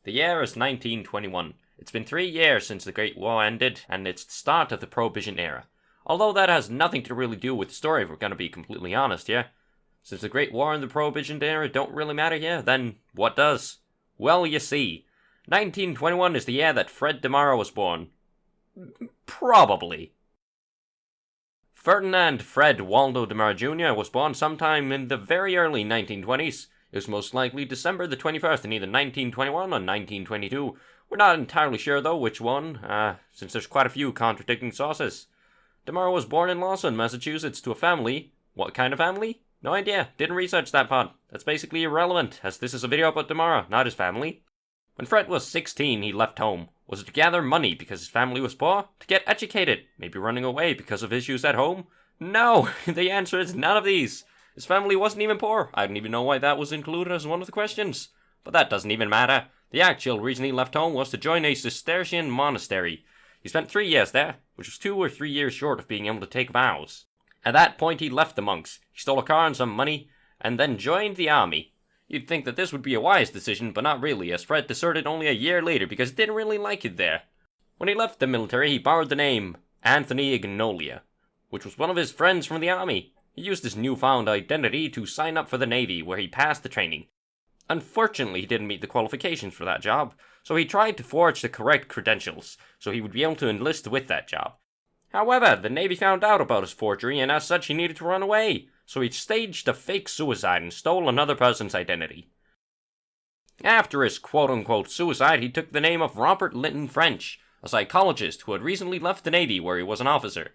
The year is 1921. It's been 3 years since the Great War ended, and it's the start of the Prohibition era. Although that has nothing to really do with the story, if we're going to be completely honest, yeah? Since the Great War and the Prohibition era don't really matter here, then what does? Well, you see, 1921 is the year that Fred Demara was born. Probably. Ferdinand Fred Waldo Demara Jr. was born sometime in the very early 1920s. It was most likely December the 21st in either 1921 or 1922. We're not entirely sure though which one, since there's quite a few contradicting sources. Demara was born in Lawson, Massachusetts, to a family. What kind of family? No idea, didn't research that part. That's basically irrelevant, as this is a video about Demara, not his family. When Fred was 16, he left home. Was it to gather money because his family was poor? To get educated? Maybe running away because of issues at home? No, the answer is none of these. His family wasn't even poor. I didn't even know why that was included as one of the questions. But that doesn't even matter. The actual reason he left home was to join a Cistercian monastery. He spent 3 years there, which was 2 or 3 years short of being able to take vows. At that point he left the monks, he stole a car and some money, and then joined the army. You'd think that this would be a wise decision, but not really, as Fred deserted only a year later because he didn't really like it there. When he left the military, he borrowed the name Anthony Ignolia, which was one of his friends from the army. He used his newfound identity to sign up for the Navy, where he passed the training. Unfortunately, he didn't meet the qualifications for that job, so he tried to forge the correct credentials, so he would be able to enlist with that job. However, the Navy found out about his forgery, and as such he needed to run away, so he staged a fake suicide and stole another person's identity. After his quote-unquote suicide, he took the name of Robert Linton French, a psychologist who had recently left the Navy where he was an officer.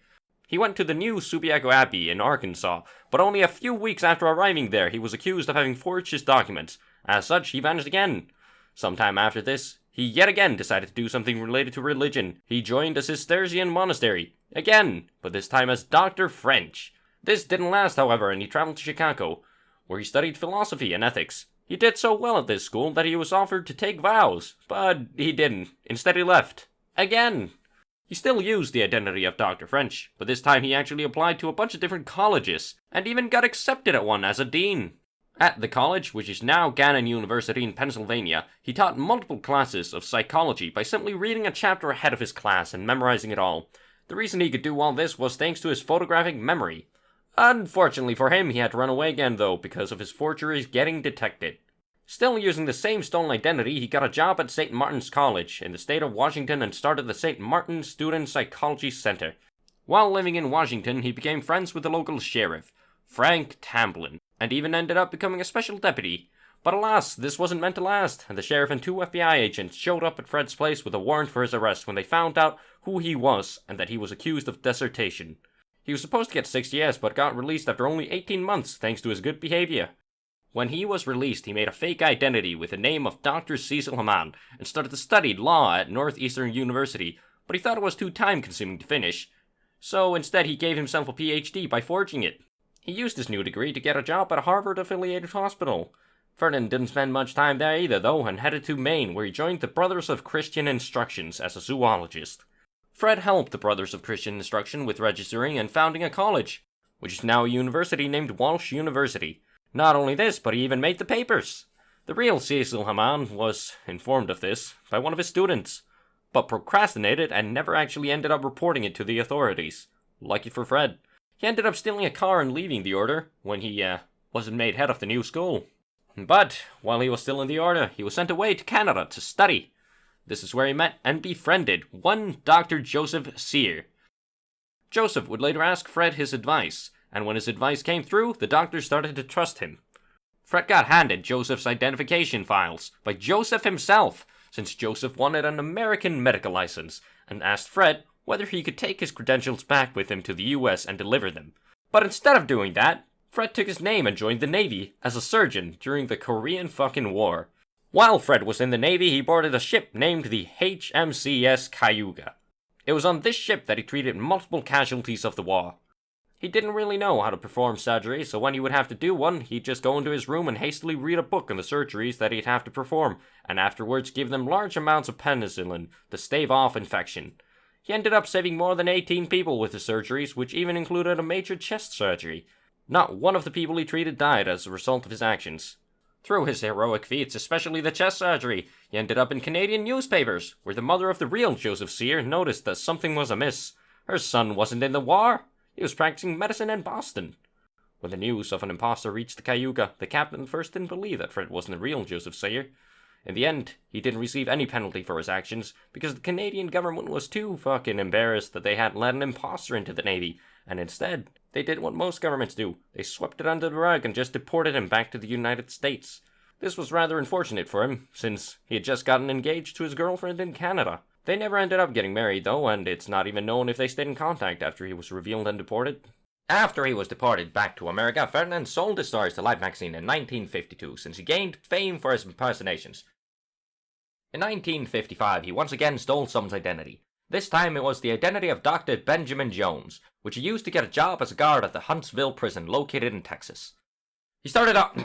He went to the new Subiaco Abbey in Arkansas, but only a few weeks after arriving there, he was accused of having forged his documents. As such, he vanished again. Sometime after this, he yet again decided to do something related to religion. He joined a Cistercian monastery. Again, but this time as Dr. French. This didn't last, however, and he traveled to Chicago, where he studied philosophy and ethics. He did so well at this school that he was offered to take vows, but he didn't. Instead he left. Again! He still used the identity of Dr. French, but this time he actually applied to a bunch of different colleges, and even got accepted at one as a dean. At the college, which is now Gannon University in Pennsylvania, he taught multiple classes of psychology by simply reading a chapter ahead of his class and memorizing it all. The reason he could do all this was thanks to his photographic memory. Unfortunately for him, he had to run away again though, because of his forgeries getting detected. Still using the same stolen identity, he got a job at St. Martin's College in the state of Washington and started the St. Martin Student Psychology Center. While living in Washington, he became friends with the local sheriff, Frank Tamblin, and even ended up becoming a special deputy. But alas, this wasn't meant to last, and the sheriff and 2 FBI agents showed up at Fred's place with a warrant for his arrest when they found out who he was and that he was accused of desertion. He was supposed to get 6 years, but got released after only 18 months thanks to his good behavior. When he was released, he made a fake identity with the name of Dr. Cecil Haman and started to study law at Northeastern University, but he thought it was too time-consuming to finish, so instead he gave himself a PhD by forging it. He used his new degree to get a job at a Harvard-affiliated hospital. Ferdinand didn't spend much time there either, though, and headed to Maine, where he joined the Brothers of Christian Instructions as a zoologist. Fred helped the Brothers of Christian Instruction with registering and founding a college, which is now a university named Walsh University. Not only this, but he even made the papers. The real Cecil Haman was informed of this by one of his students, but procrastinated and never actually ended up reporting it to the authorities. Lucky for Fred. He ended up stealing a car and leaving the order when he, wasn't made head of the new school. But, while he was still in the order, he was sent away to Canada to study. This is where he met and befriended one Dr. Joseph Sear. Joseph would later ask Fred his advice, and when his advice came through, the doctor started to trust him. Fred got handed Joseph's identification files by Joseph himself, since Joseph wanted an American medical license, and asked Fred whether he could take his credentials back with him to the US and deliver them. But instead of doing that, Fred took his name and joined the Navy as a surgeon during the Korean fucking War. While Fred was in the Navy, he boarded a ship named the HMCS Cayuga. It was on this ship that he treated multiple casualties of the war. He didn't really know how to perform surgery, so when he would have to do one, he'd just go into his room and hastily read a book on the surgeries that he'd have to perform, and afterwards give them large amounts of penicillin to stave off infection. He ended up saving more than 18 people with his surgeries, which even included a major chest surgery. Not one of the people he treated died as a result of his actions. Through his heroic feats, especially the chest surgery, he ended up in Canadian newspapers, where the mother of the real Joseph Sear noticed that something was amiss. Her son wasn't in the war. He was practicing medicine in Boston. When the news of an imposter reached the Cayuga, the captain at first didn't believe that Fred wasn't the real Joseph Sear. In the end, he didn't receive any penalty for his actions, because the Canadian government was too fucking embarrassed that they hadn't let an imposter into the Navy, and instead, they did what most governments do. They swept it under the rug and just deported him back to the United States. This was rather unfortunate for him, since he had just gotten engaged to his girlfriend in Canada. They never ended up getting married, though, and it's not even known if they stayed in contact after he was revealed and deported. After he was deported back to America, Ferdinand sold his stories to Life magazine in 1952, since he gained fame for his impersonations. In 1955, he once again stole someone's identity. This time it was the identity of Dr. Benjamin Jones, which he used to get a job as a guard at the Huntsville prison located in Texas. He started out...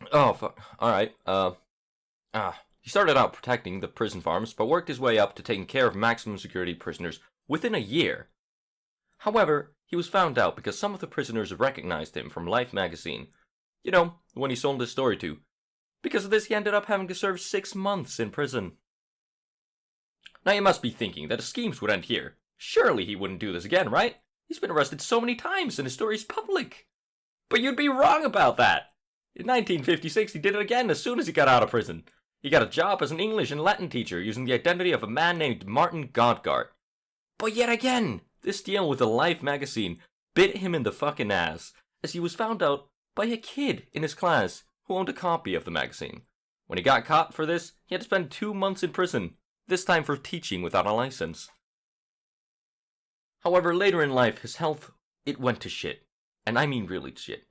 Oh, fuck. Alright, he started out protecting the prison farms, but worked his way up to taking care of maximum security prisoners within a year. However, he was found out because some of the prisoners recognized him from Life magazine. You know, the one he sold his story to. Because of this, he ended up having to serve 6 months in prison. Now you must be thinking that his schemes would end here. Surely he wouldn't do this again, right? He's been arrested so many times and his story's public. But you'd be wrong about that. In 1956, he did it again as soon as he got out of prison. He got a job as an English and Latin teacher using the identity of a man named Martin Godgart. But yet again, this deal with the Life magazine bit him in the fucking ass, as he was found out by a kid in his class who owned a copy of the magazine. When he got caught for this, he had to spend 2 months in prison, this time for teaching without a license. However, later in life, his health, it went to shit. And I mean really shit.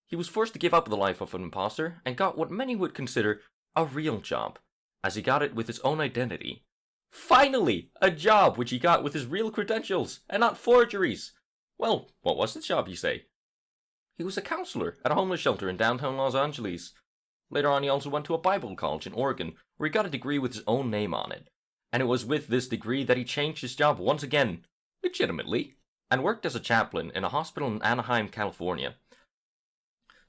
He was forced to give up the life of an imposter and got what many would consider a real job, as he got it with his own identity. Finally! A job which he got with his real credentials, and not forgeries! Well, what was the job, you say? He was a counselor at a homeless shelter in downtown Los Angeles. Later on, he also went to a Bible college in Oregon, where he got a degree with his own name on it. And it was with this degree that he changed his job once again, legitimately, and worked as a chaplain in a hospital in Anaheim, California.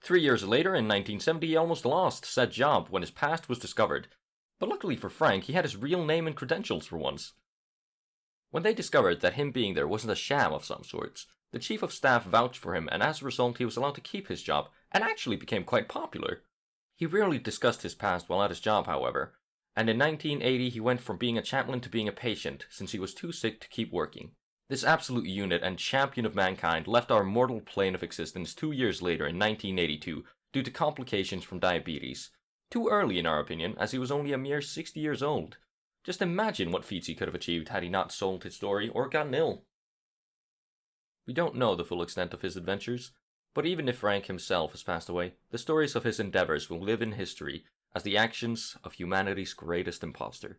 3 years later, in 1970, he almost lost said job when his past was discovered. But luckily for Frank, he had his real name and credentials for once. When they discovered that him being there wasn't a sham of some sorts, the chief of staff vouched for him, and as a result he was allowed to keep his job, and actually became quite popular. He rarely discussed his past while at his job, however, and in 1980 he went from being a chaplain to being a patient, since he was too sick to keep working. This absolute unit and champion of mankind left our mortal plane of existence 2 years later in 1982 due to complications from diabetes. Too early in our opinion, as he was only a mere 60 years old. Just imagine what feats he could have achieved had he not sold his story or gotten ill. We don't know the full extent of his adventures, but even if Frank himself has passed away, the stories of his endeavors will live in history as the actions of humanity's greatest imposter.